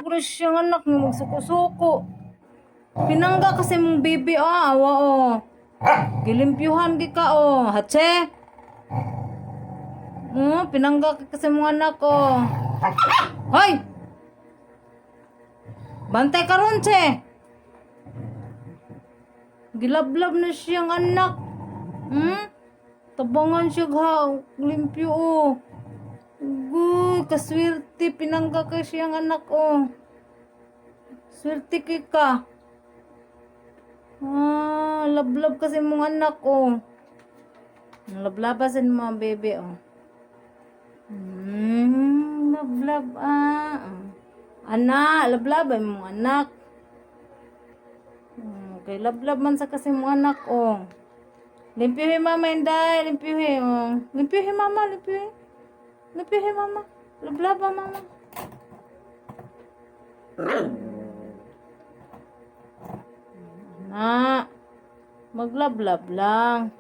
ko na siyang anak nga magsuko-suko. Pinangga kasi mong bibi, awa, Gilimpyuhan di ka, Hatse? Pinangga ka kasi mong anak, Hoy! Bantay ka ron, che! Gilablab na siyang anak. Tabangan siya, limpyo, Uy, kaswerte, pinangga ka siyang anak, Swerte ka. Lablab kasi mong anak, Lablabasin mo, baby, Lablab, Anak, lablabay mong anak. Okay, lablab man sa kasi mong anak, Limpyuhin, mama, inday, limpyuhin, Limpyuhin, mama, limpyuhin. Limpyuhin, mama. Lablaba, mama. Anak, maglablab lang.